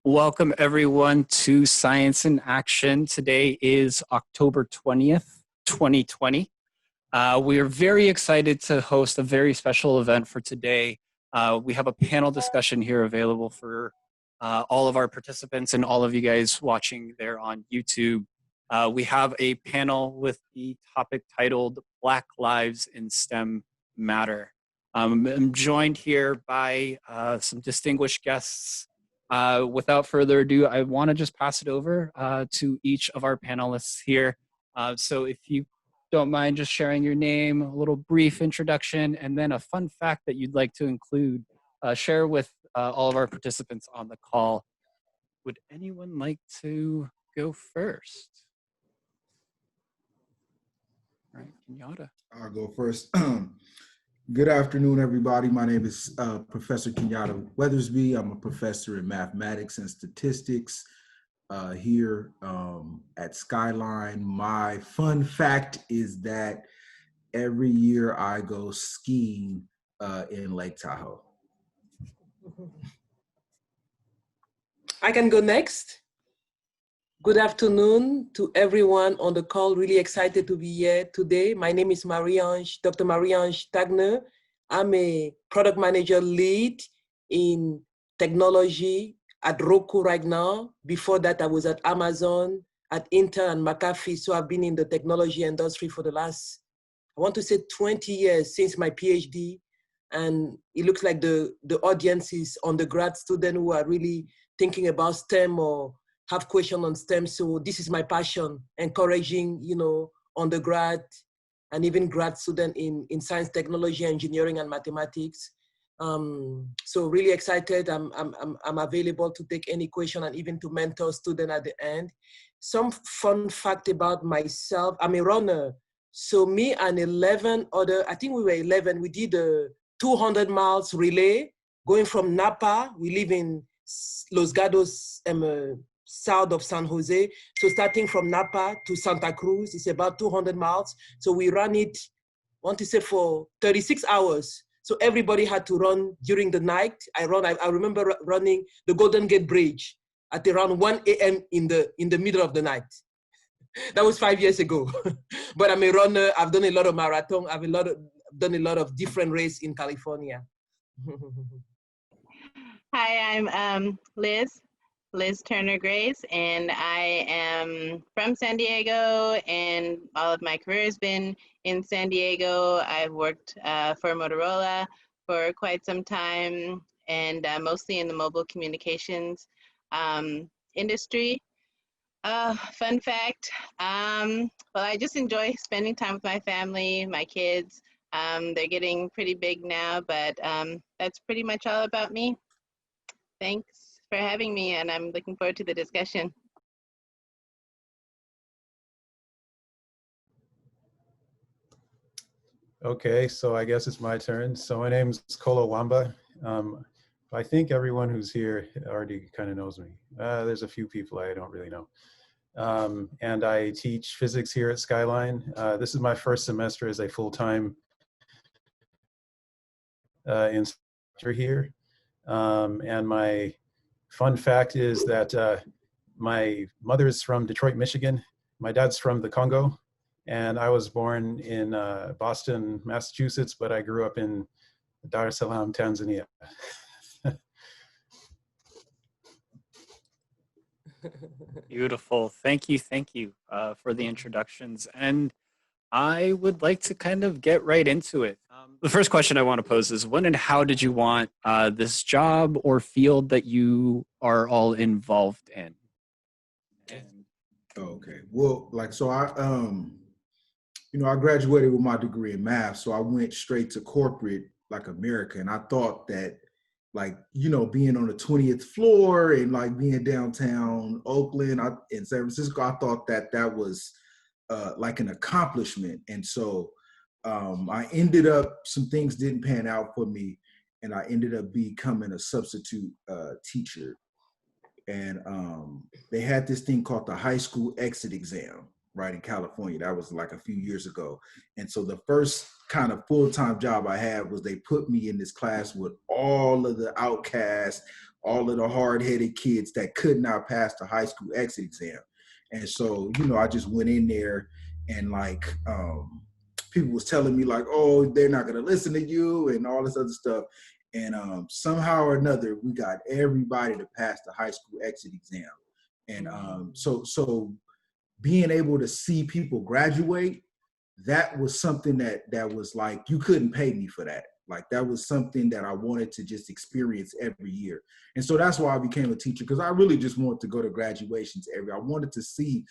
Welcome everyone to Science in Action. Today is October 20th, 2020. We are very excited to host a very special event for today. We have a panel discussion here available for all of our participants and all of you guys watching there on YouTube. We have a panel with the topic titled Black Lives in STEM Matter. I'm joined here by some distinguished guests. Without further ado, I want to just pass it over to each of our panelists here. So if you don't mind just sharing your name, a little brief introduction, and then a fun fact that you'd like to include, share with all of our participants on the call. Would anyone like to go first? All right, Kenyatta. I'll go first. Good afternoon, everybody. My name is Professor Kenyatta Weathersby. I'm a professor in mathematics and statistics here at Skyline. My fun fact is that every year I go skiing in Lake Tahoe. I can go next. Good afternoon to everyone on the call. Really excited to be here today. My name is Marie-Ange, Dr. Marian Stagner. I'm a product manager lead in technology at Roku right now. Before that, I was at Amazon, at Intel and McAfee. So I've been in the technology industry for the last, I want to say 20 years since my PhD. And it looks like the audience is undergrad students who are really thinking about STEM or have questions on STEM. So this is my passion, encouraging, undergrad and even grad student in science, technology, engineering, and mathematics. So really excited. I'm available to take any question and even to mentor student at the end. Some fun fact about myself, I'm a runner. So me and 11 other, I think we were 11, we did a 200 miles relay going from Napa. We live in Los Gatos, south of San Jose. So starting from Napa to Santa Cruz, it's about 200 miles. So we ran it, I want to say for 36 hours. So everybody had to run during the night. I remember running the Golden Gate Bridge at around 1 a.m. in the middle of the night. That was 5 years ago. But I'm a runner. I've done a lot of marathon. I've done a lot of different races in California. Hi, I'm Liz Turner Grace, and I am from San Diego, and all of my career has been in San Diego. I've worked for Motorola for quite some time, and mostly in the mobile communications industry. Fun fact, well, I just enjoy spending time with my family, my kids. They're getting pretty big now, but that's pretty much all about me. Thanks for having me, and I'm looking forward to the discussion. Okay, so I guess it's my turn. So my name's Kolo Wamba. I think everyone who's here already kind of knows me. There's a few people I don't really know. And I teach physics here at Skyline. This is my first semester as a full-time instructor here. And my fun fact is that my mother's from Detroit, Michigan. My dad's from the Congo. And I was born in Boston, Massachusetts, but I grew up in Dar es Salaam, Tanzania. Beautiful. Thank you for the introductions. And I would like to kind of get right into it. The first question I want to pose is, when and how did you want this job or field that you are all involved in? Okay. Well, so I graduated with my degree in math, so I went straight to corporate, like America, and I thought that, being on the 20th floor and being downtown Oakland in San Francisco, I thought that was like an accomplishment. And so I ended up, some things didn't pan out for me, and I ended up becoming a substitute teacher. And they had this thing called the high school exit exam, right, in California. That was like a few years ago. And so the first kind of full-time job I had was they put me in this class with all of the outcasts, all of the hard-headed kids that could not pass the high school exit exam. And so, you know, I just went in there and like, people was telling me like, oh, they're not going to listen to you and all this other stuff. And somehow or another, we got everybody to pass the high school exit exam. And so being able to see people graduate, that was something that was like, you couldn't pay me for that. Like that was something that I wanted to just experience every year. And so that's why I became a teacher, because I really just wanted to go to graduations I wanted to see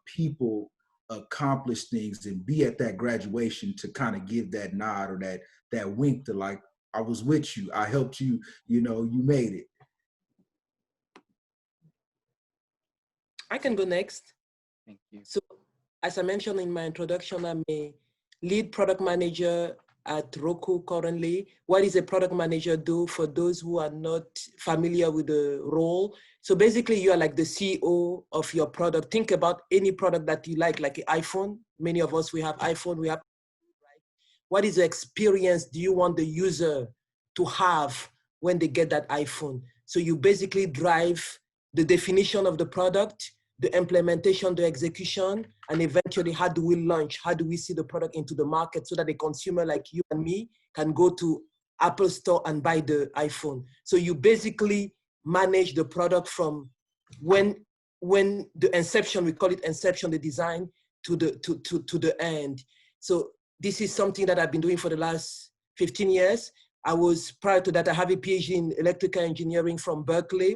people accomplish things and be at that graduation to kind of give that nod or that wink to like, I was with you, I helped you, you know, you made it. I can go next. Thank you. So as I mentioned in my introduction, I'm a lead product manager at Roku currently. What does a product manager do for those who are not familiar with the role? So basically you are like the CEO of your product. Think about any product that you like an iPhone. Many of us, we have iPhone, we have, right? What is the experience do you want the user to have when they get that iPhone? So you basically drive the definition of the product, the implementation, the execution, and eventually how do we launch, how do we see the product into the market so that a consumer like you and me can go to Apple Store and buy the iPhone. So you basically manage the product from when the inception, we call it inception, the design, to the end. So this is something that I've been doing for the last 15 years. Prior to that, I have a PhD in electrical engineering from Berkeley.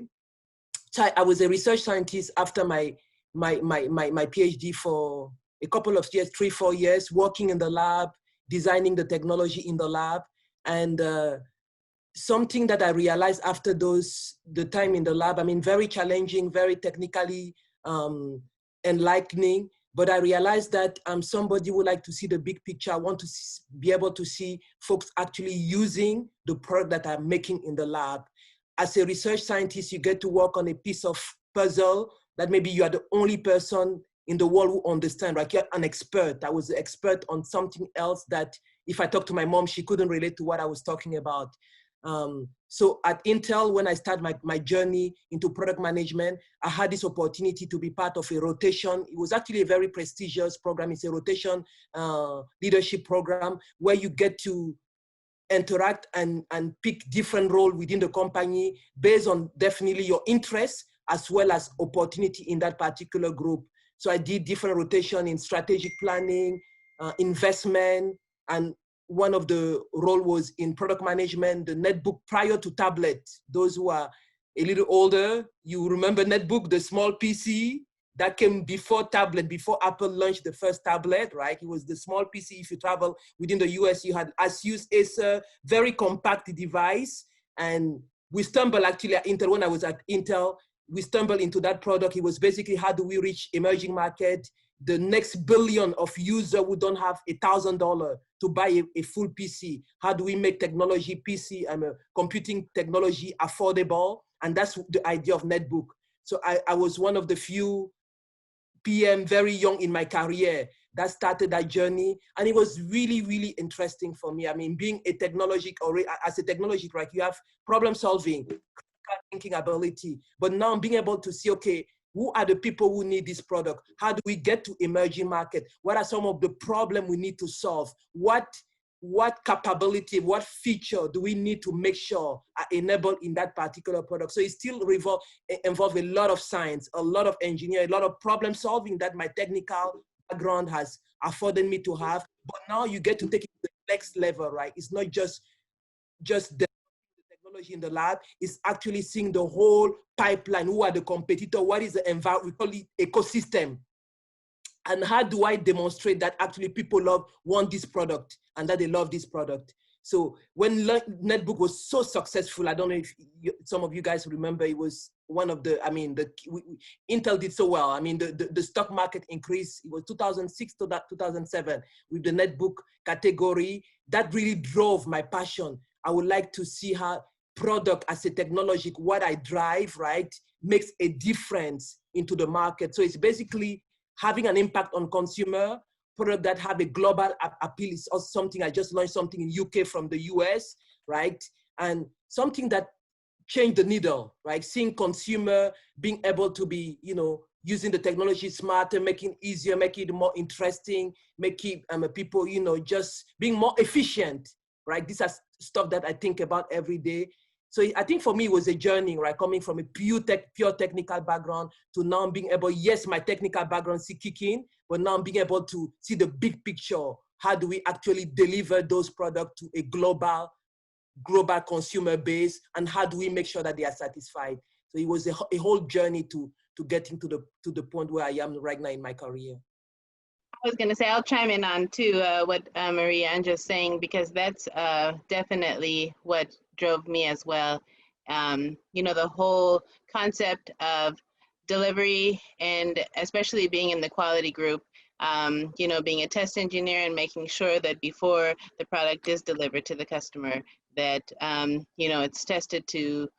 So I was a research scientist after my PhD for a couple of years, 3-4 years, working in the lab, designing the technology in the lab. And something that I realized after the time in the lab, I mean, very challenging, very technically enlightening, but I realized that I'm somebody who like to see the big picture. I want to be able to see folks actually using the product that I'm making in the lab. As a research scientist, you get to work on a piece of puzzle that maybe you are the only person in the world who understands, right? You're an expert. I was an expert on something else that if I talked to my mom, she couldn't relate to what I was talking about. So at Intel, when I started my journey into product management, I had this opportunity to be part of a rotation. It was actually a very prestigious program. It's a rotation leadership program where you get to interact and pick different role within the company based on definitely your interests as well as opportunity in that particular group. So I did different rotation in strategic planning, investment, and one of the role was in product management, the netbook prior to tablet. Those who are a little older, you remember netbook, the small PC that came before tablet, before Apple launched the first tablet, right? It was the small PC. If you travel within the US, you had Asus, Acer, very compact device. And we stumbled actually at Intel, when I was at Intel, we stumbled into that product. It was basically how do we reach emerging market, the next billion of users who don't have $1,000 to buy a full PC. How do we make technology, PC and computing technology affordable? And that's the idea of netbook. So I was one of the few PM very young in my career that started that journey. And it was really, really interesting for me. I mean, being a technology, or as a technology, right, you have problem solving, thinking ability, but now being able to see, okay, who are the people who need this product? How do we get to emerging market? What are some of the problems we need to solve? What capability, what feature do we need to make sure are enabled in that particular product? So it still involves a lot of science, a lot of engineering, a lot of problem solving that my technical background has afforded me to have. But now you get to take it to the next level, right? It's not just the technology in the lab, is actually seeing the whole pipeline. Who are the competitor? What is the environment? We call it ecosystem. And how do I demonstrate that actually people want this product and that they love this product? So when netbook was so successful, I don't know if some of you guys remember, it was one of the, I mean, Intel did so well. I mean, the stock market increased. It was 2006 to 2007 with the netbook category. That really drove my passion. I would like to see how product as a technology, what I drive, right, makes a difference into the market. So it's basically having an impact on consumer, product that have a global appeal is also something. I just launched something in UK from the US, right? And something that change the needle, right? Seeing consumer being able to be, using the technology smarter, making it easier, making it more interesting, making people, just being more efficient, right? These are stuff that I think about every day. So I think for me, it was a journey, right? Coming from a pure technical background to now being able, yes, my technical background is kicking, but now being able to see the big picture. How do we actually deliver those products to a global consumer base, and how do we make sure that they are satisfied? So it was a whole journey to getting to the point where I am right now in my career. I was going to say, I'll chime in on too what Marie-Ange is saying, because that's definitely what drove me as well. The whole concept of delivery, and especially being in the quality group, being a test engineer and making sure that before the product is delivered to the customer, that, it's tested to,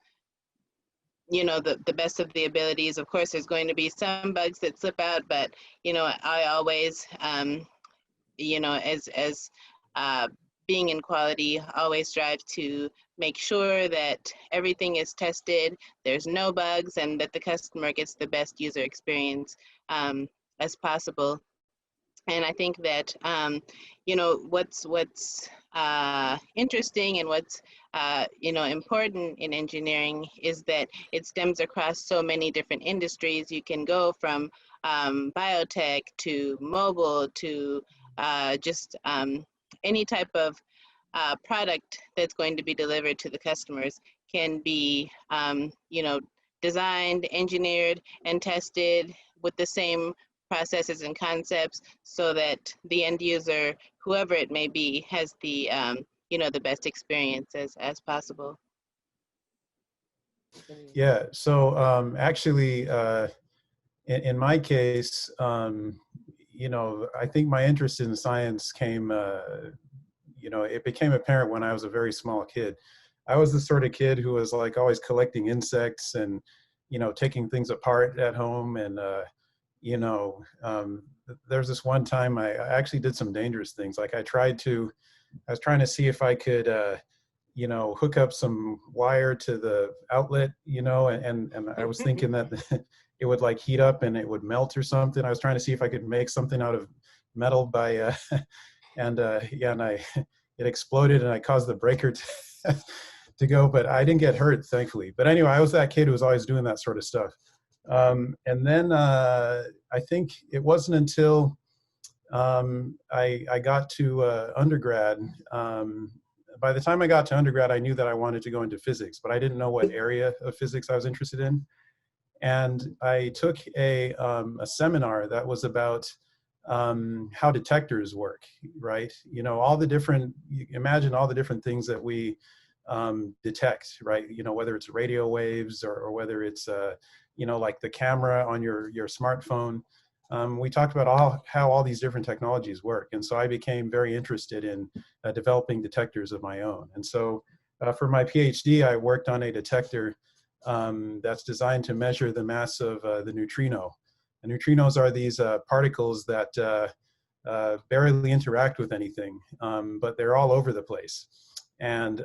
the best of the abilities. Of course, there's going to be some bugs that slip out, but, I always, as being in quality, always strive to make sure that everything is tested, there's no bugs, and that the customer gets the best user experience as possible. And I think that, what's interesting and what's, important in engineering is that it stems across so many different industries. You can go from biotech to mobile to just any type of product that's going to be delivered to the customers can be, designed, engineered, and tested with the same processes and concepts, so that the end user, whoever it may be, has the the best experience as possible. Yeah. So actually, in my case, I think my interest in science came, it became apparent when I was a very small kid. I was the sort of kid who was like always collecting insects and, taking things apart at home. And, there's this one time I actually did some dangerous things. Like I was trying to see if I could, hook up some wire to the outlet, and I was thinking that it would like heat up and it would melt or something. I was trying to see if I could make something out of metal by, it exploded and I caused the breaker to go, but I didn't get hurt, thankfully. But anyway, I was that kid who was always doing that sort of stuff. And then I think it wasn't until I got to undergrad. By the time I got to undergrad, I knew that I wanted to go into physics, but I didn't know what area of physics I was interested in. And I took a seminar that was about how detectors work, right? All the different, imagine all the different things that we detect, right? Whether it's radio waves or whether it's, like the camera on your smartphone. We talked about how all these different technologies work. And so I became very interested in developing detectors of my own. And so for my PhD, I worked on a detector that's designed to measure the mass of the neutrino. And neutrinos are these particles that barely interact with anything, but they're all over the place. And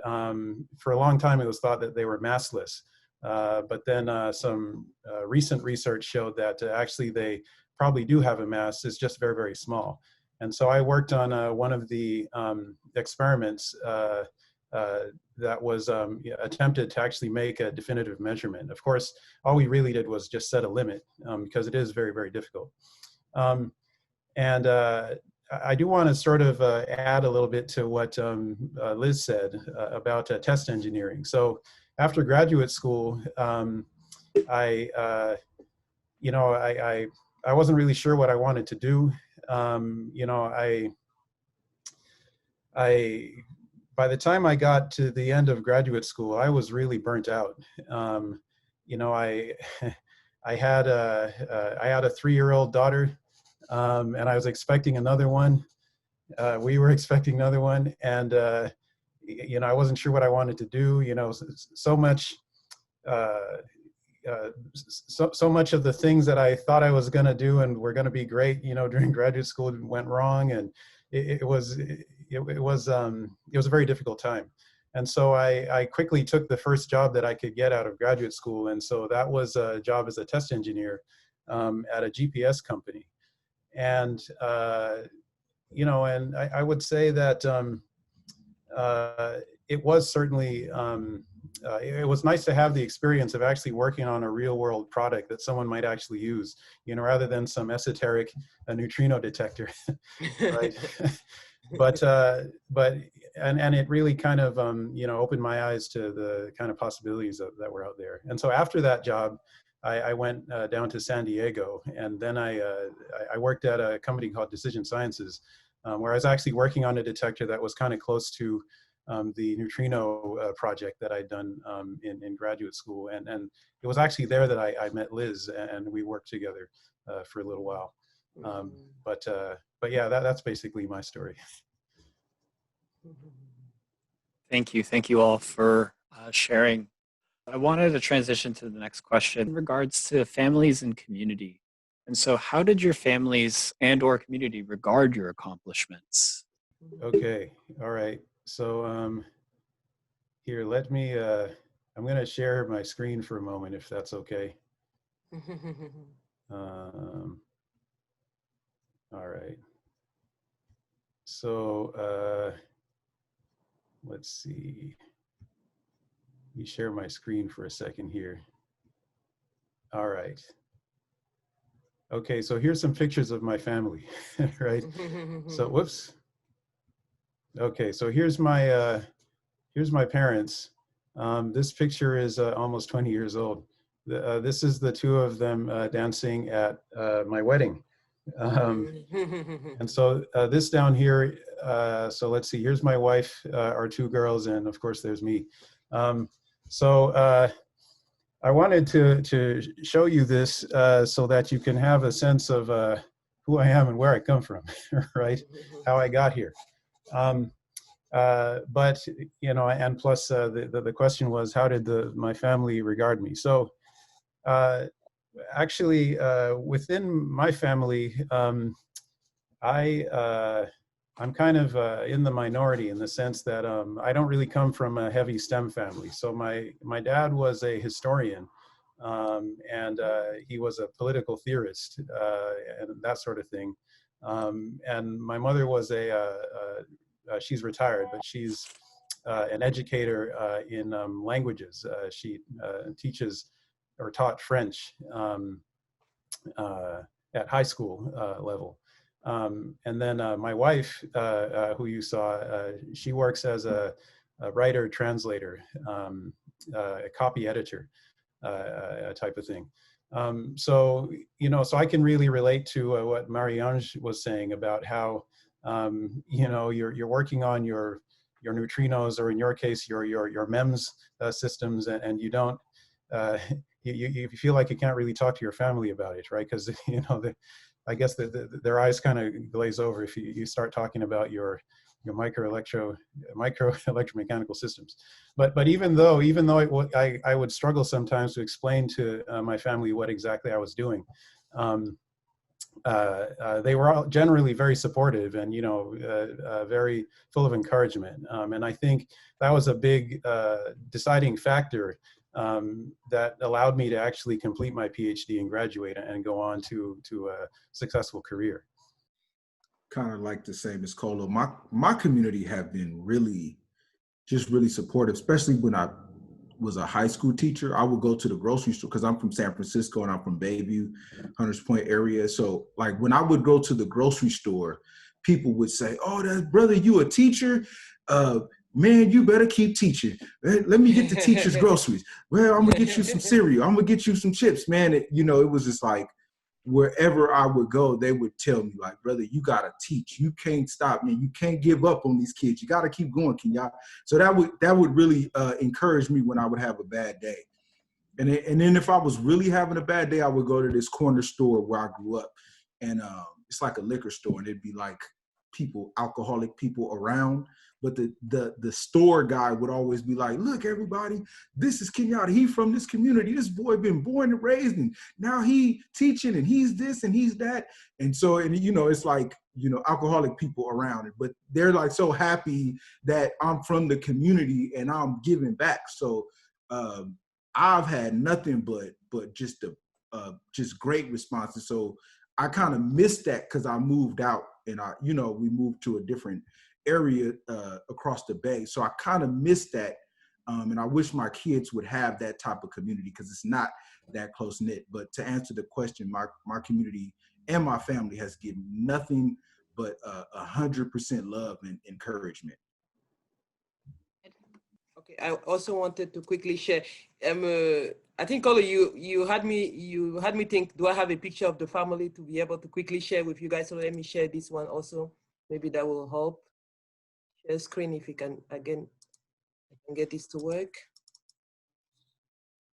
for a long time, it was thought that they were massless. But then some recent research showed that actually they probably do have a mass. It's just very, very small. And so I worked on one of the experiments that was attempted to actually make a definitive measurement. Of course, all we really did was just set a limit because it is very, very difficult. And I do want to sort of add a little bit to what Liz said about test engineering. So after graduate school, I wasn't really sure what I wanted to do. By the time I got to the end of graduate school, I was really burnt out. I had a 3-year-old daughter, and I was expecting another one. We were expecting another one, and I wasn't sure what I wanted to do. So much of the things that I thought I was going to do and were going to be great, during graduate school went wrong, and it was a very difficult time. And so I quickly took the first job that I could get out of graduate school. And so that was a job as a test engineer at a GPS company. And, you know, and I would say that it was certainly, it was nice to have the experience of actually working on a real world product that someone might actually use, you know, rather than some esoteric neutrino detector, right? but it really kind of, you know, opened my eyes to the kind of possibilities that were out there. And so after that job, I went down to San Diego, and then I worked at a company called Decision Sciences, where I was actually working on a detector that was kind of close to the neutrino project that I'd done in graduate school. And it was actually there that I met Liz, and we worked together for a little while. But yeah, that's basically my story. Thank you. Thank you all for sharing. I wanted to transition to the next question in regards to families and community. And so how did your families and or community regard your accomplishments? Okay. All right. So here, let me, I'm going to share my screen for a moment, if that's okay. All right. So let's see. Let me share my screen for a second here. All right. Okay, so here's some pictures of my family, right? So, whoops. Okay, so here's my parents. This picture is almost 20 years old. This is the two of them dancing at my wedding. And so this down here, so let's see, here's my wife, our two girls, and of course there's me. I wanted to show you this so that you can have a sense of who I am and where I come from, right? How I got here. But, you know, and plus the question was, how did my family regard me? So actually, within my family, I'm kind of in the minority in the sense that I don't really come from a heavy STEM family. So my dad was a historian, and he was a political theorist and that sort of thing. And my mother was she's retired, but she's an educator in languages. She teaches or taught French at high school level. And then my wife, who you saw, she works as a writer, translator, a copy editor type of thing. So, you know, so I can really relate to what Marie-Ange was saying about how, you know, you're working on your neutrinos, or in your case, your MEMS systems, and you don't, you feel like you can't really talk to your family about it, right? Because, you know, I guess their eyes kind of glaze over if you start talking about your micro electromechanical systems. But even though I would struggle sometimes to explain to my family what exactly I was doing, they were all generally very supportive and, you know, very full of encouragement. And I think that was a big deciding factor that allowed me to actually complete my PhD and graduate and go on to a successful career. Kind of like the same as Kolo. My community have been really supportive, especially when I was a high school teacher. I would go to the grocery store because I'm from San Francisco and I'm from Bayview, Hunters Point area. So like when I would go to the grocery store, people would say, "Oh, that brother, you a teacher? Man, you better keep teaching. Let me get the teacher's groceries. Well, I'm gonna get you some cereal. I'm gonna get you some chips, man." You know, it was just like wherever I would go, they would tell me, like, "Brother, you gotta teach. You can't stop, man. You can't give up on these kids. You gotta keep going, Kenyatta." So that would really encourage me when I would have a bad day. And then if I was really having a bad day, I would go to this corner store where I grew up, and it's like a liquor store, and it'd be like alcoholic people around. But the store guy would always be like, "Look, everybody, this is Kenyatta. He from this community. This boy been born and raised, and now he teaching, and he's this and he's that." And so, and you know, it's like alcoholic people around it, but they're like so happy that I'm from the community and I'm giving back. So I've had nothing but just great responses. So I kind of missed that because I moved out and we moved to a different area across the bay. So I kind of missed that. And I wish my kids would have that type of community because it's not that close knit. But to answer the question, my community and my family has given nothing but 100% love and encouragement. Okay, I also wanted to quickly share. I think Kolo, you had me think. Do I have a picture of the family to be able to quickly share with you guys? So let me share this one also. Maybe that will help. Share screen if you can. Again, I can get this to work.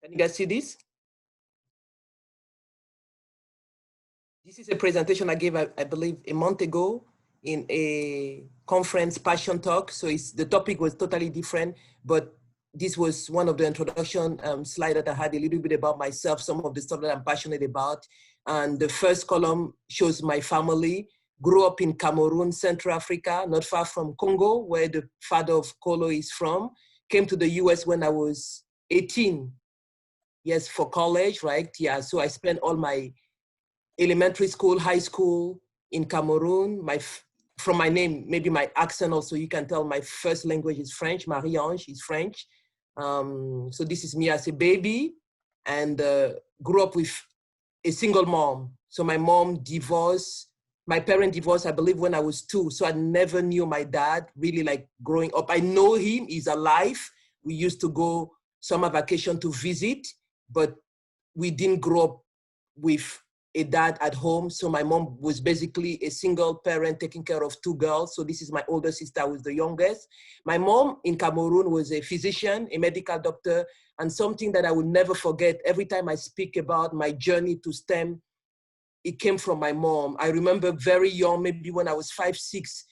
Can you guys see this? This is a presentation I gave, I believe, a month ago in a conference, Passion Talk. So the topic was totally different, but this was one of the introduction slides that I had a little bit about myself, some of the stuff that I'm passionate about. And the first column shows my family. Grew up in Cameroon, Central Africa, not far from Congo, where the father of Kolo is from. Came to the US when I was 18, yes, for college, right? Yeah, so I spent all my elementary school, high school in Cameroon. From my name, maybe my accent also, you can tell my first language is French. Marie-Ange is French. So this is me as a baby, and grew up with a single mom. So my mom divorced, my parent divorced, I believe, when I was 2. So I never knew my dad really, like, growing up. I know him, he's alive. We used to go summer vacation to visit, but we didn't grow up with a dad at home. So my mom was basically a single parent taking care of 2 girls. So this is my older sister, who was the youngest. My mom in Cameroon was a physician, a medical doctor, and something that I will never forget, every time I speak about my journey to STEM, it came from my mom. I remember very young, maybe when I was 5, 6,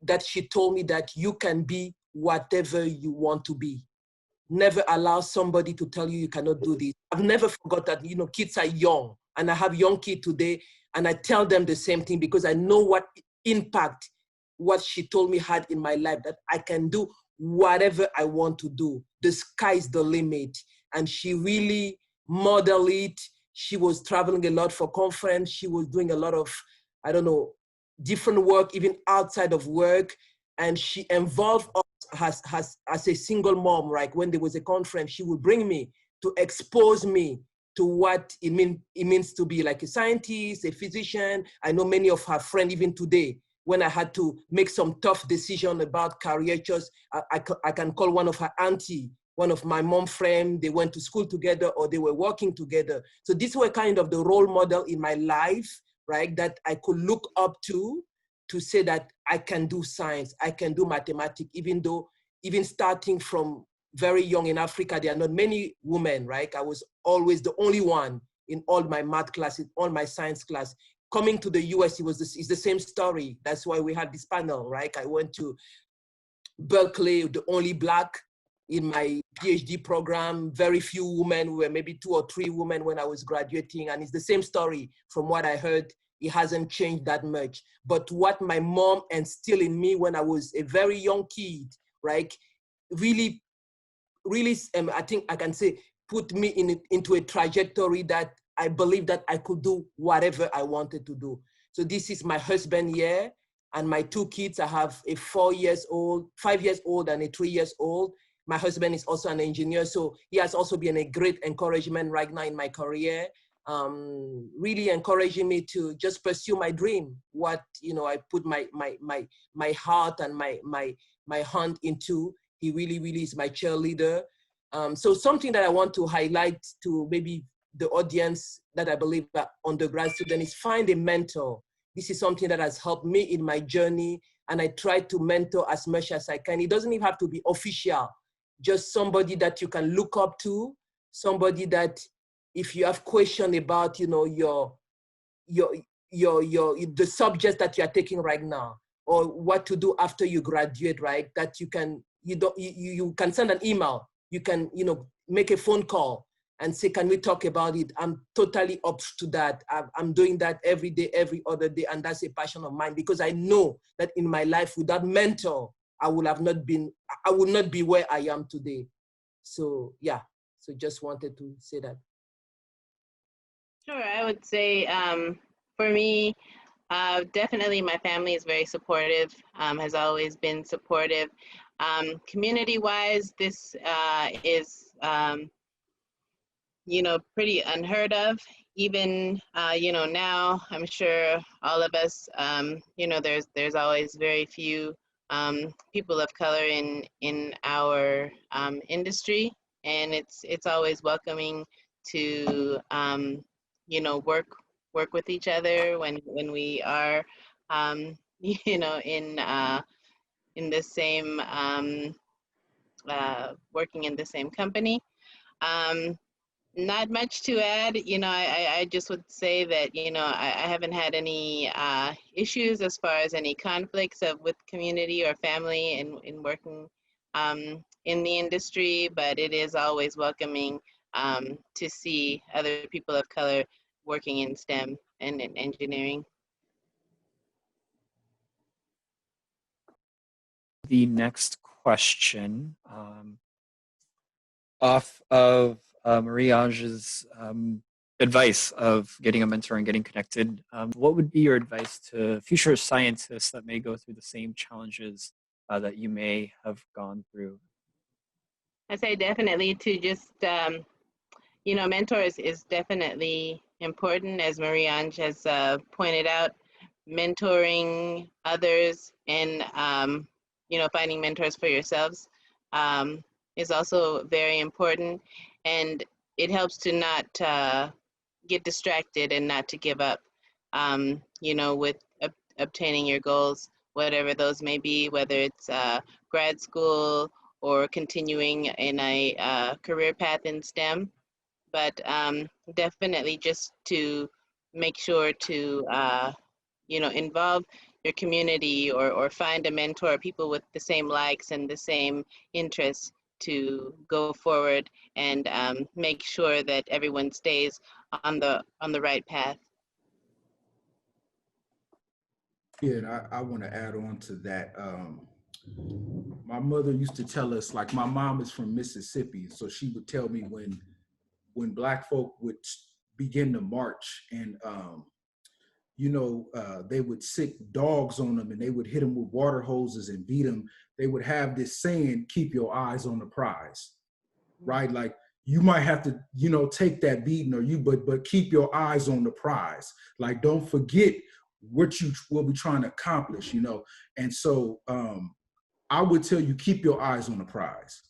that she told me that you can be whatever you want to be. Never allow somebody to tell you cannot do this. I've never forgot that, kids are young, and I have young kids today, and I tell them the same thing because I know what impact what she told me had in my life, that I can do whatever I want to do. The sky's the limit. And she really modeled it. She was traveling a lot for conference. She was doing a lot of, different work, even outside of work. And she involved us as a single mom, right? When there was a conference, she would bring me to expose me to what it means to be like a scientist, a physician. I know many of her friends, even today, when I had to make some tough decision about career choice, I can call one of her auntie, one of my mom friend. They went to school together or they were working together. So these were kind of the role model in my life, right? That I could look up to say that I can do science, I can do mathematics, even starting from very young in Africa, there are not many women, right? I was always the only one in all my math classes, all my science class. Coming to the US, it's the same story. That's why we had this panel, right? I went to Berkeley, the only Black in my PhD program, very few women, we were maybe 2 or 3 women when I was graduating. And it's the same story from what I heard. It hasn't changed that much. But what my mom instilled in me when I was a very young kid, right? Really, I think I can say, put me into a trajectory that I believe that I could do whatever I wanted to do. So this is my husband here and my 2 kids. I have a 5 years old, and a 3 years old. My husband is also an engineer. So he has also been a great encouragement right now in my career. Really encouraging me to just pursue my dream. What, I put my heart and my hand into. He really, really is my cheerleader. So something that I want to highlight to maybe the audience that I believe that undergrad student is find a mentor. This is something that has helped me in my journey, and I try to mentor as much as I can. It doesn't even have to be official, just somebody that you can look up to, somebody that if you have question about, the subject that you are taking right now, or what to do after you graduate, right? That you can send an email, you can, make a phone call, and say, can we talk about it? I'm totally up to that. I'm doing that every day, every other day, and that's a passion of mine because I know that in my life without mentor, I would not be where I am today. So yeah, so just wanted to say that. Sure, I would say for me, definitely my family is very supportive, has always been supportive. Community-wise, this is, you know, pretty unheard of. Even, you know, now, I'm sure all of us, you know, there's always very few people of color in our industry, and it's always welcoming to, you know, work with each other when we are, you know, in the same, working in the same company. Not much to add. You know, I just would say that, you know, I haven't had any issues as far as any conflicts with community or family in working in the industry, but it is always welcoming to see other people of color working in STEM and in engineering. The next question, off of Marie-Ange's advice of getting a mentor and getting connected, what would be your advice to future scientists that may go through the same challenges that you may have gone through? I say definitely to just, you know, mentors is definitely important, as Marie-Ange has pointed out. Mentoring others and, you know, finding mentors for yourselves is also very important. And it helps to not get distracted and not to give up, you know, with obtaining your goals, whatever those may be, whether it's grad school or continuing in a career path in STEM. But definitely just to make sure to, you know, involve your community or find a mentor, people with the same likes and the same interests to go forward and make sure that everyone stays on the right path. Yeah, and I want to add on to that. My mother used to tell us, like, my mom is from Mississippi, so she would tell me when Black folk would begin to march and you know, they would sick dogs on them and they would hit them with water hoses and beat them. They would have this saying, keep your eyes on the prize, right? Like, you might have to, you know, take that beating or but keep your eyes on the prize. Like, don't forget what you will be trying to accomplish, you know? And so I would tell you, keep your eyes on the prize.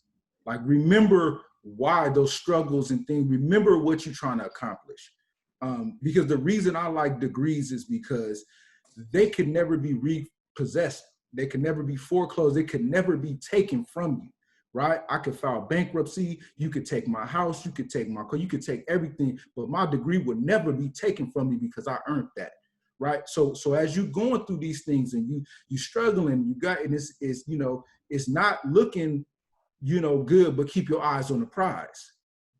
Like, remember why those struggles and things, remember what you're trying to accomplish. Because the reason I like degrees is because they can never be repossessed. They can never be foreclosed. They can never be taken from you, right? I could file bankruptcy. You could take my house. You could take my car. You could take everything, but my degree would never be taken from me because I earned that, right? So as you're going through these things and you struggling, you got, and it's you know, it's not looking, you know, good, but keep your eyes on the prize.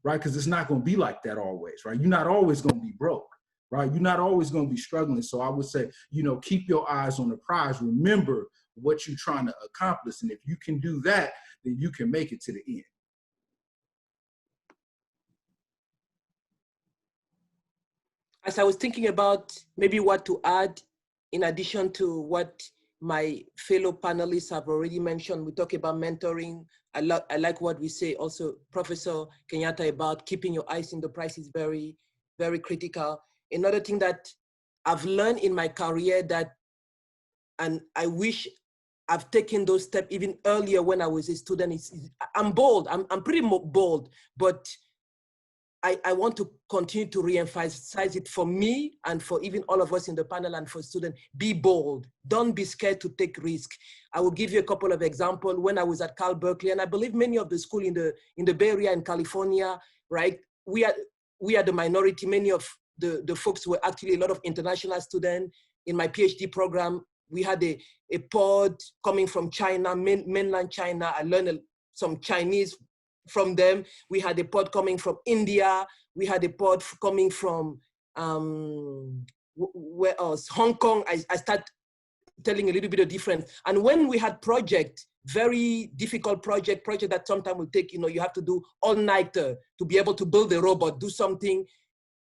Right? Because it's not going to be like that always, right? You're not always going to be broke, right? You're not always going to be struggling. So I would say, you know, keep your eyes on the prize. Remember what you're trying to accomplish. And if you can do that, then you can make it to the end. As I was thinking about maybe what to add, in addition to what my fellow panelists have already mentioned, we talk about mentoring. I like what we say also, Professor Kenyatta, about keeping your eyes in the prize is very, very critical. Another thing that I've learned in my career that, and I wish I've taken those steps even earlier when I was a student, I'm bold, I'm pretty bold, but I want to continue to re-emphasize it for me and for even all of us in the panel and for students. Be bold. Don't be scared to take risk. I will give you a couple of examples. When I was at Cal Berkeley, and I believe many of the schools in the Bay Area in California, right? We are the minority. Many of the folks were actually a lot of international students. In my PhD program, we had a pod coming from China, mainland China. I learned some Chinese from them. We had a pod coming from India. We had a pod coming from, where else? Hong Kong. I start telling a little bit of difference. And when we had project, very difficult project that sometimes will take, you have to do all-nighter to be able to build a robot, do something.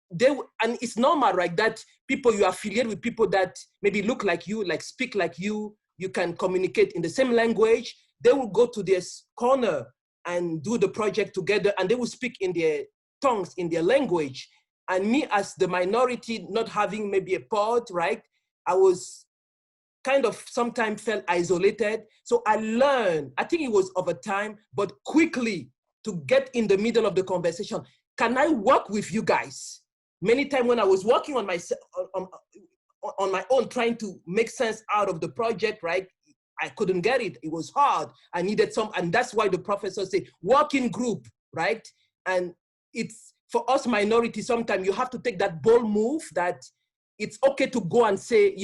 And it's normal, right? That people, you are affiliated with people that maybe look like you, like speak like you can communicate in the same language. They will go to this corner and do the project together, and they will speak in their tongues, in their language. And me as the minority, not having maybe a pod, right? I was kind of sometimes felt isolated. So I learned, I think it was over time, but quickly to get in the middle of the conversation. Can I work with you guys? Many times when I was working on my own, trying to make sense out of the project, right? I couldn't get it. It was hard. I needed some, and that's why the professor say, work in group, right? And it's, for us minority, sometimes you have to take that bold move that it's okay to go and say,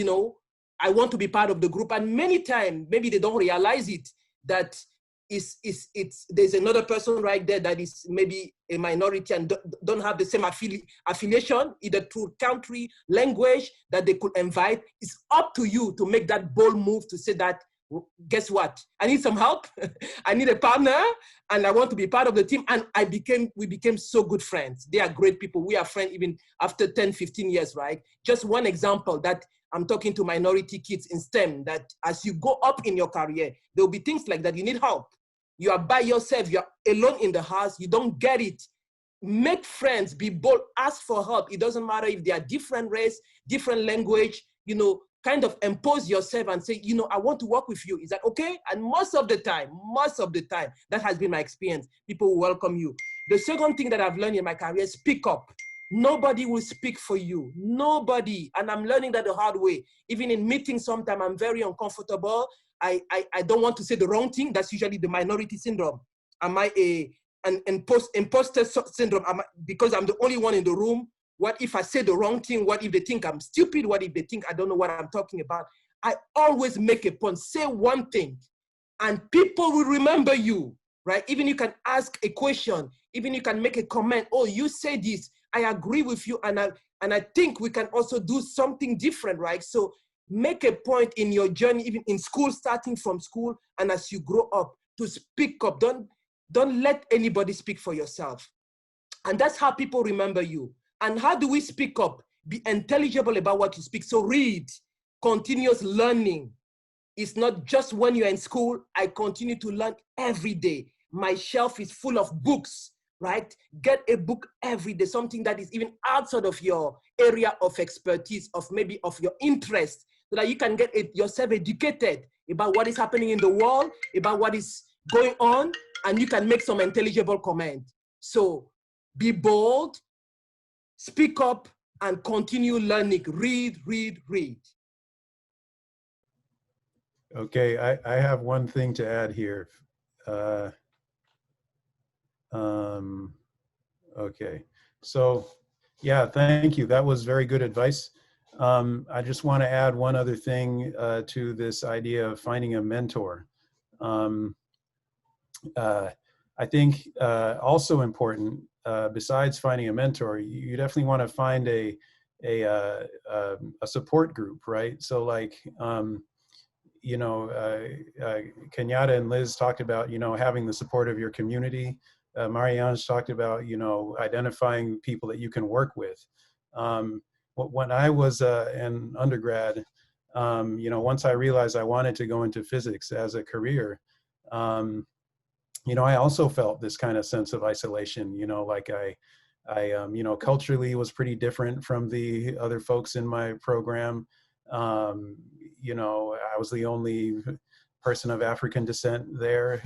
I want to be part of the group. And many times, maybe they don't realize it, that there's another person right there that is maybe a minority and don't have the same affiliation, either through country, language, that they could invite. It's up to you to make that bold move to say that, guess what? I need some help. I need a partner, and I want to be part of the team. And we became so good friends. They are great people. We are friends even after 10, 15 years, right? Just one example that I'm talking to minority kids in STEM, that as you go up in your career, there will be things like that. You need help. You are by yourself. You're alone in the house. You don't get it. Make friends, be bold, ask for help. It doesn't matter if they are different race, different language, kind of impose yourself and say, I want to work with you. Is that okay? And most of the time, that has been my experience. People will welcome you. The second thing that I've learned in my career is speak up. Nobody will speak for you. Nobody. And I'm learning that the hard way. Even in meetings, sometimes I'm very uncomfortable. I don't want to say the wrong thing. That's usually the minority syndrome. Am I an imposter syndrome? Because I'm the only one in the room? What if I say the wrong thing? What if they think I'm stupid? What if they think I don't know what I'm talking about? I always make a point. Say one thing, and people will remember you, right? Even you can ask a question. Even you can make a comment. Oh, you say this. I agree with you, and I think we can also do something different, right? So make a point in your journey, even in school, starting from school, and as you grow up, to speak up. Don't let anybody speak for yourself. And that's how people remember you. And how do we speak up? Be intelligible about what you speak. So read, continuous learning. It's not just when you're in school. I continue to learn every day. My shelf is full of books, right? Get a book every day, something that is even outside of your area of expertise, of maybe of your interest, so that you can get yourself educated about what is happening in the world, about what is going on, and you can make some intelligible comment. So be bold, speak up, and continue learning. Read, read, read. Okay, I have one thing to add here. Okay, so yeah, thank you. That was very good advice. I just want to add one other thing to this idea of finding a mentor. I think also important, besides finding a mentor, you definitely want to find a support group, right? So like, Kenyatta and Liz talked about, having the support of your community. Marie-Ange talked about, identifying people that you can work with. When I was an undergrad, once I realized I wanted to go into physics as a career, I also felt this kind of sense of isolation, like I culturally was pretty different from the other folks in my program. I was the only person of African descent there.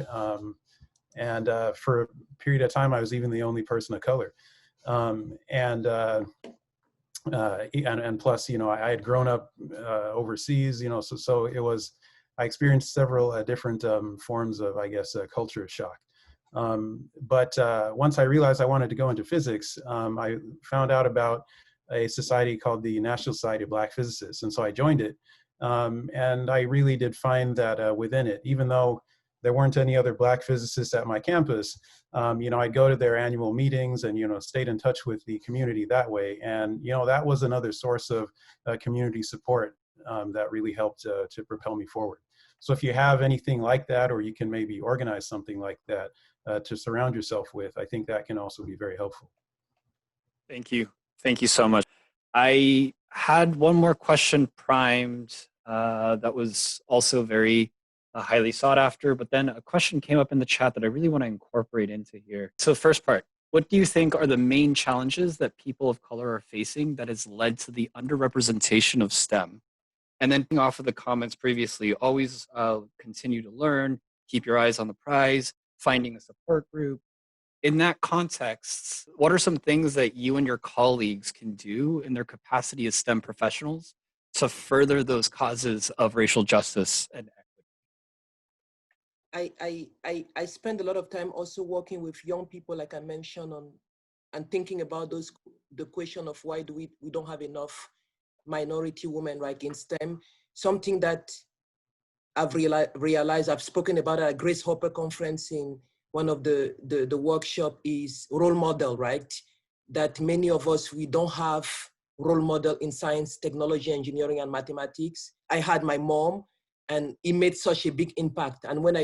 And for a period of time, I was even the only person of color. And plus, I had grown up overseas, so it was, I experienced several different forms of, I guess, culture shock. But once I realized I wanted to go into physics, I found out about a society called the National Society of Black Physicists. And so I joined it. And I really did find that within it, even though there weren't any other Black physicists at my campus, I'd go to their annual meetings and, stayed in touch with the community that way. And, that was another source of community support that really helped to propel me forward. So if you have anything like that, or you can maybe organize something like that to surround yourself with, I think that can also be very helpful. Thank you. Thank you so much. I had one more question primed that was also very highly sought after, but then a question came up in the chat that I really want to incorporate into here. So first part, what do you think are the main challenges that people of color are facing that has led to the underrepresentation of STEM? And then off of the comments previously, always continue to learn, keep your eyes on the prize, finding a support group. In that context, what are some things that you and your colleagues can do in their capacity as STEM professionals to further those causes of racial justice and equity? I spend a lot of time also working with young people, like I mentioned, and thinking about the question of why we don't have enough minority women, right, in STEM. Something that I've realized, I've spoken about at a Grace Hopper conference in one of the workshop, is role model, right? That many of us, we don't have role model in science, technology, engineering, and mathematics. I had my mom, and it made such a big impact. And when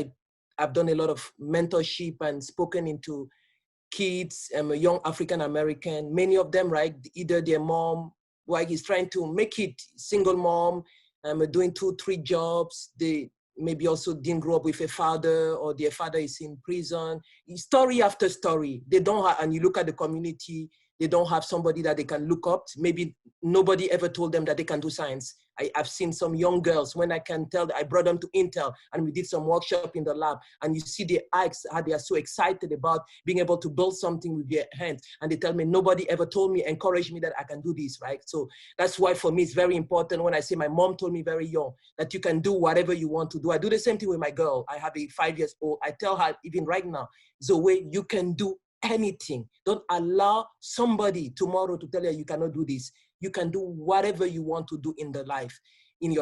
I've done a lot of mentorship and spoken into kids, young African-American, many of them, right, either their mom, like, is trying to make it, single mom, doing 2-3 jobs. They maybe also didn't grow up with a father, or their father is in prison. Story after story. They don't have, and you look at the community, they don't have somebody that they can look up. Maybe nobody ever told them that they can do science. I've seen some young girls, when I can tell, I brought them to Intel and we did some workshop in the lab, and you see their eyes, how they are so excited about being able to build something with their hands. And they tell me, nobody ever told me, encouraged me that I can do this, right? So that's why for me, it's very important when I say my mom told me very young that you can do whatever you want to do. I do the same thing with my girl. I have a 5-year-old. I tell her, even right now, Zoe, you can do anything. Don't allow somebody tomorrow to tell you you cannot do this. You can do whatever you want to do in your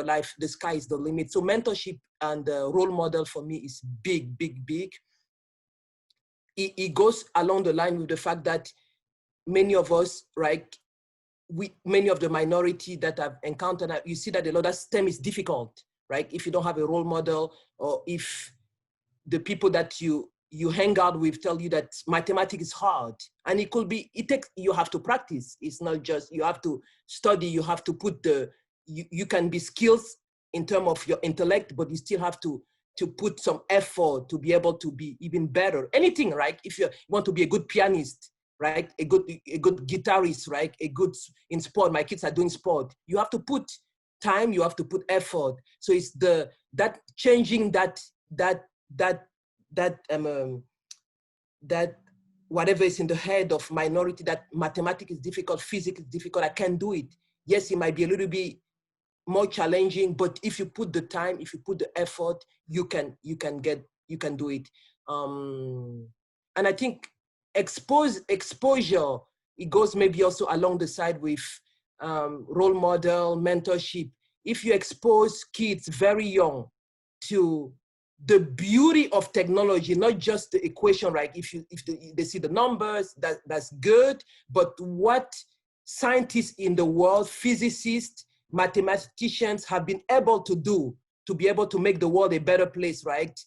life. The sky is the limit. So mentorship and role model for me is big, big, big. It goes along the line with the fact that many of us, right, many of the minority that I've encountered, you see that a lot of STEM is difficult, right? If you don't have a role model, or if the people that you hang out with tell you that mathematics is hard, and it could be, you have to practice. It's not just, you have to study, you have to put you can be skills in terms of your intellect, but you still have to put some effort to be able to be even better. Anything, right? If you want to be a good pianist, right? A good guitarist, right? In sport, my kids are doing sport. You have to put time, you have to put effort. So it's that changing that whatever is in the head of minority, that mathematics is difficult, physics is difficult, I can't do it. Yes, it might be a little bit more challenging, but if you put the time, if you put the effort, you can do it. And I think exposure, it goes maybe also along the side with role model, mentorship. If you expose kids very young to the beauty of technology, not just the equation, right? If they see the numbers, that's good, but what scientists in the world, physicists, mathematicians have been able to do to be able to make the world a better place, right?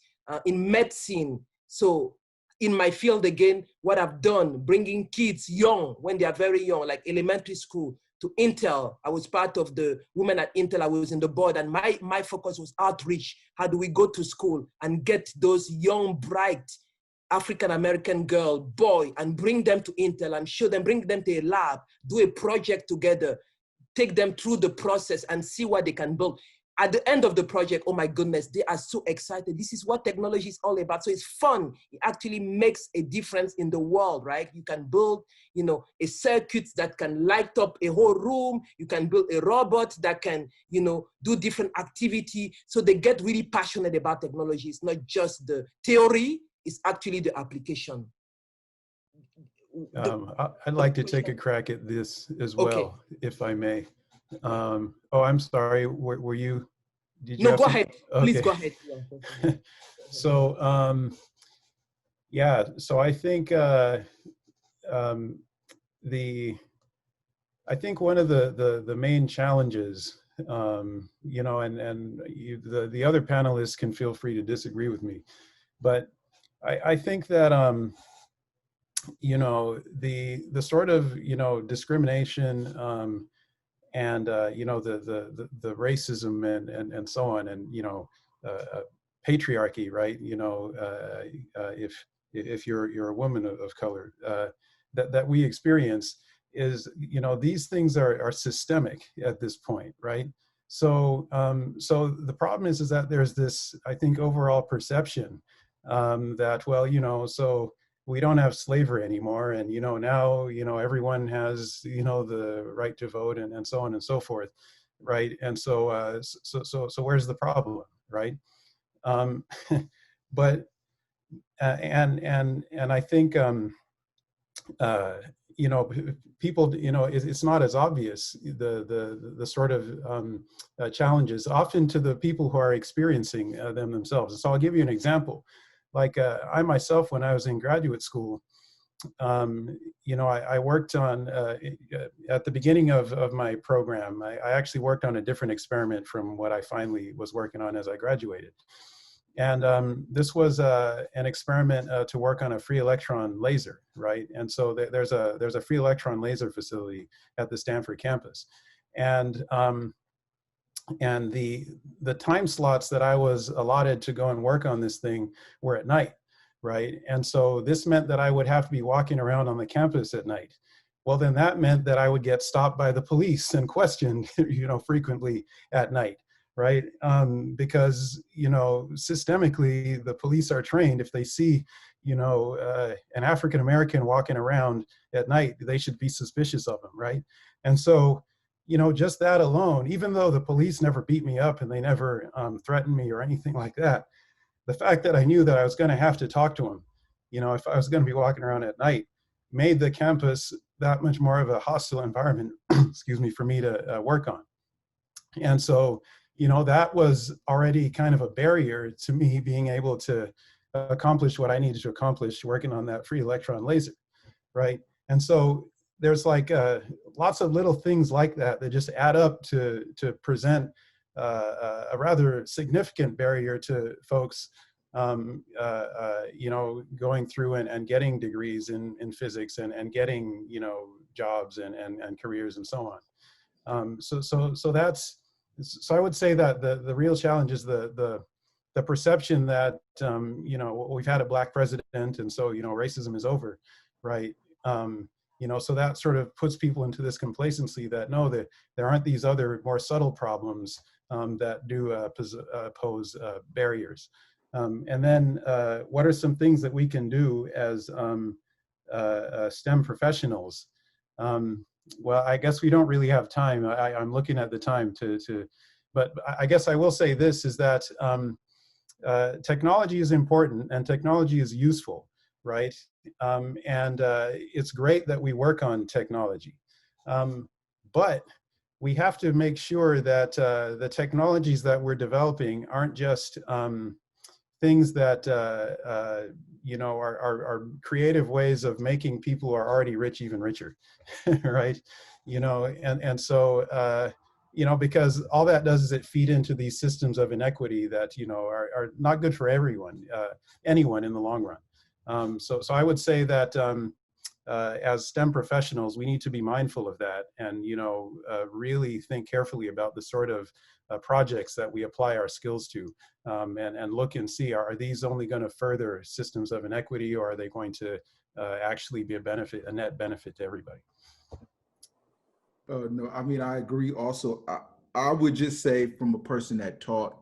In medicine. So in my field, again, what I've done, bringing kids young, when they are very young, like elementary school, to Intel. I was part of the women at Intel. I was in the board, and my focus was outreach. How do we go to school and get those young, bright African-American girl, boy, and bring them to Intel and show them, bring them to a lab, do a project together, take them through the process and see what they can build. At the end of the project, oh my goodness, they are so excited. This is what technology is all about. So it's fun. It actually makes a difference in the world, right? You can build, a circuit that can light up a whole room. You can build a robot that can, do different activity. So they get really passionate about technology. It's not just the theory, it's actually the application. I'd like to take a crack at this as well, okay, if I may. Oh, I'm sorry. Were you? did you No, have go some? ahead. Please Okay. go ahead. So, yeah, so I think um, the I think one of the main challenges, you know, and the other panelists can feel free to disagree with me, but I think that you know, the sort of, you know, discrimination and you know, the racism and so on, and you know, patriarchy, right? You know, if you're a woman of color, that we experience is, you know, these things are systemic at this point, right? So so the problem is that there's this, I think, overall perception that, well, you know, so we don't have slavery anymore, and you know, now, you know, everyone has, you know, the right to vote, and so on and so forth, right? And so so where's the problem, right? um but and I think uh you know, people, you know, it's not as obvious, the sort of challenges often to the people who are experiencing them themselves. So I'll give you an example. Like I myself, when I was in graduate school, you know, I worked on, at the beginning of my program, I actually worked on a different experiment from what I finally was working on as I graduated. And this was an experiment to work on a free electron laser, right? And so there's a free electron laser facility at the Stanford campus. And the time slots that I was allotted to go and work on this thing were at night, right? And so this meant that I would have to be walking around on the campus at night. Well, then that meant that I would get stopped by the police and questioned, you know, frequently at night, right? Because, you know, systemically, the police are trained. If they see, you know, an African American walking around at night, they should be suspicious of him, right? And so, you know, just that alone, even though the police never beat me up and they never threatened me or anything like that, the fact that I knew that I was going to have to talk to him, you know, if I was going to be walking around at night, made the campus that much more of a hostile environment, excuse me, for me to work on. And so, you know, that was already kind of a barrier to me being able to accomplish what I needed to accomplish working on that free electron laser, right? And so there's like lots of little things like that that just add up to present a rather significant barrier to folks, you know, going through and getting degrees in physics and getting, you know, jobs and careers and so on. So that's, so I would say that the real challenge is the perception that, you know, we've had a Black president and so, you know, racism is over, right? You know, so that sort of puts people into this complacency that no, that there aren't these other more subtle problems that do pose barriers. And then what are some things that we can do as STEM professionals? Well, I guess we don't really have time. I'm looking at the time but I guess I will say this is that technology is important and technology is useful, right? And it's great that we work on technology. But we have to make sure that the technologies that we're developing aren't just things that you know, are creative ways of making people who are already rich even richer, right? You know, and so you know, because all that does is it feed into these systems of inequity that, you know, are not good for everyone, anyone in the long run. So I would say that as STEM professionals, we need to be mindful of that and, you know, really think carefully about the sort of projects that we apply our skills to, and look and see, are these only going to further systems of inequity, or are they going to actually be a net benefit to everybody? No, I mean, I agree also. I would just say, from a person that taught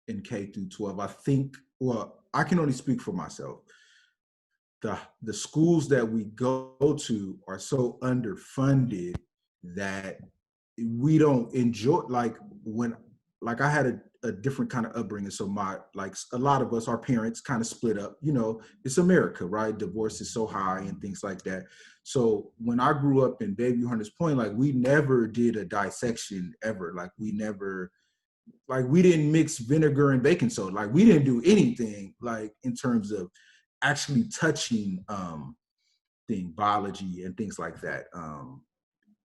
in K through 12, I think, well, I can only speak for myself. The schools that we go to are so underfunded that we don't enjoy, like I had a different kind of upbringing. So like a lot of us, our parents kind of split up, you know, it's America, right? Divorce is so high and things like that. So when I grew up in Baby Hunter's Point, like we never did a dissection ever. Like we never like we didn't mix vinegar and baking soda. Like we didn't do anything like in terms of actually touching biology and things like that.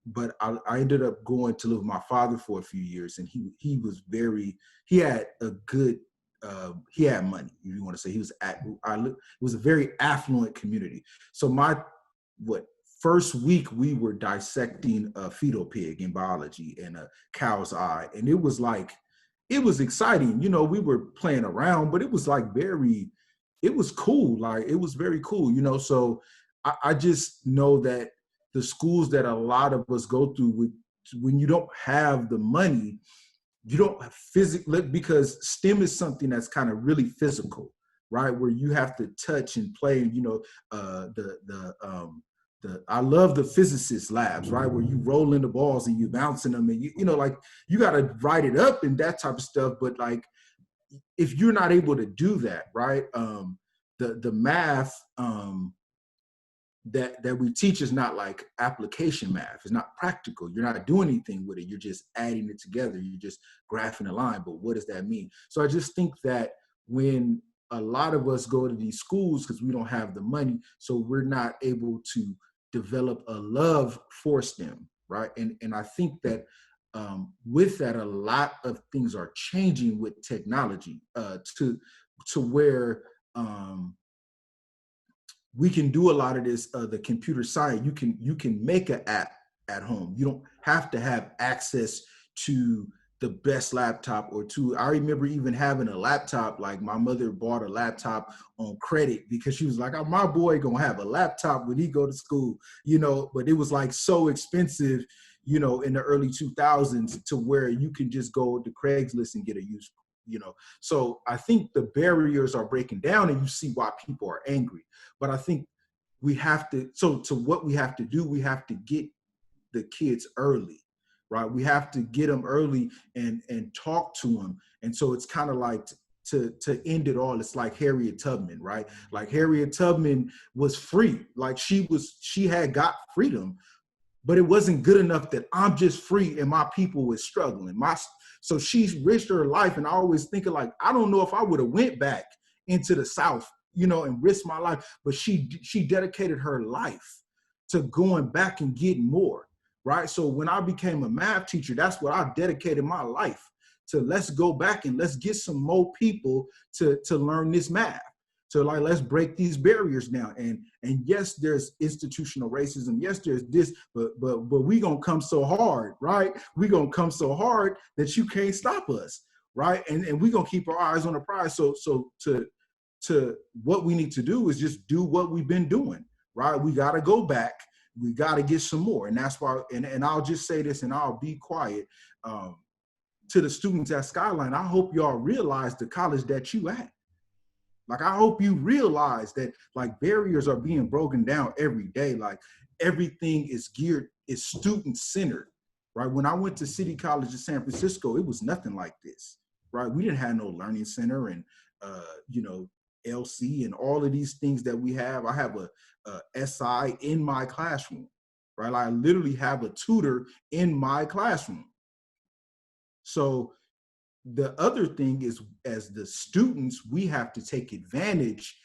But I ended up going to live with my father for a few years, and he was he had a good he had money, if you want to say. It was a very affluent community. So first week we were dissecting a fetal pig in biology and a cow's eye, and it was exciting. You know, we were playing around, but it was like it was cool. Like it was very cool, you know. So I just know that the schools that a lot of us go through, when you don't have the money, you don't physically, because STEM is something that's kind of really physical, right? Where you have to touch and play. You know, I love the physicist labs, right? Where you roll in the balls and you bouncing them, and you know, like you got to write it up and that type of stuff. But like, if you're not able to do that, right? The math that we teach is not like application math. It's not practical. You're not doing anything with it. You're just adding it together. You're just graphing a line. But what does that mean? So I just think that when a lot of us go to these schools because we don't have the money, so we're not able to develop a love for STEM, right? And I think that with that, a lot of things are changing with technology to where we can do a lot of this, the computer science. You can make an app at home. You don't have to have access to the best laptop I remember even having a laptop, like my mother bought a laptop on credit because she was like, oh, my boy gonna have a laptop when he go to school, you know, but it was like so expensive, you know, in the early 2000s to where you can just go to Craigslist and get a used, you know. So I think the barriers are breaking down and you see why people are angry. But I think we have to, what we have to do, we have to get the kids early, right? We have to get them early and talk to them. And so it's kind of like to end it all, it's like Harriet Tubman, right? Like Harriet Tubman was free. Like she had got freedom, but it wasn't good enough that I'm just free and my people was struggling. So she's risked her life. And I always think of like, I don't know if I would have went back into the South, you know, and risked my life, but she dedicated her life to going back and getting more. Right. So when I became a math teacher, that's what I dedicated my life to. Let's go back and let's get some more people to learn this math. So like, let's break these barriers down. And yes, there's institutional racism. Yes, there's this, but we gonna come so hard, right? We gonna come so hard that you can't stop us, right? And we gonna keep our eyes on the prize. So to what we need to do is just do what we've been doing, right? We gotta go back. We got to get some more. And that's why, and I'll just say this and I'll be quiet. To the students at Skyline, I hope y'all realize the college that you at. Like, I hope you realize that like barriers are being broken down every day. Like everything is student centered, right? When I went to City College of San Francisco, it was nothing like this, right? We didn't have no learning center and, you know, LC and all of these things that we have. I have a SI in my classroom, right? I literally have a tutor in my classroom. So the other thing is, as the students, we have to take advantage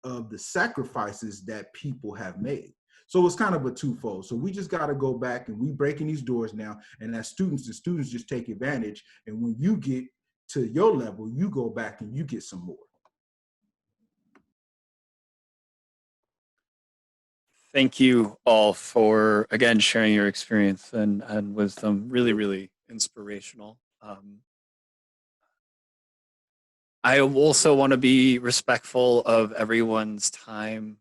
of the sacrifices that people have made. So it's kind of a twofold. So we just got to go back and we breaking these doors now. And as students, the students just take advantage. And when you get to your level, you go back and you get some more. Thank you all for, again, sharing your experience and wisdom. Really, really inspirational. I also want to be respectful of everyone's time.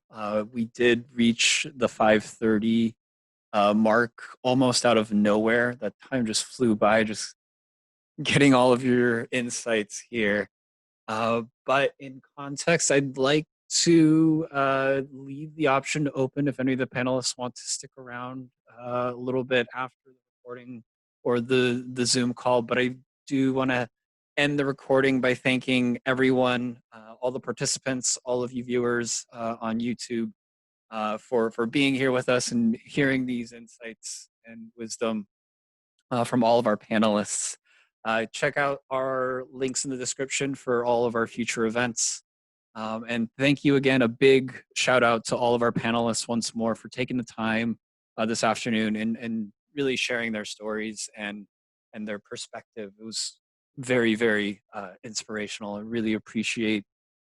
We did reach the 5:30 mark almost out of nowhere. That time just flew by, just getting all of your insights here. But in context, I'd like to leave the option open if any of the panelists want to stick around a little bit after the recording or the Zoom call. But I do want to end the recording by thanking everyone, all the participants, all of you viewers on YouTube for being here with us and hearing these insights and wisdom from all of our panelists. Check out our links in the description for all of our future events. And thank you again. A big shout out to all of our panelists once more for taking the time this afternoon and really sharing their stories and their perspective. It was very, very inspirational. I really appreciate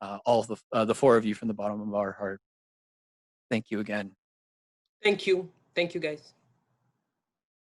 all of the four of you from the bottom of our heart. Thank you again. Thank you. Thank you, guys.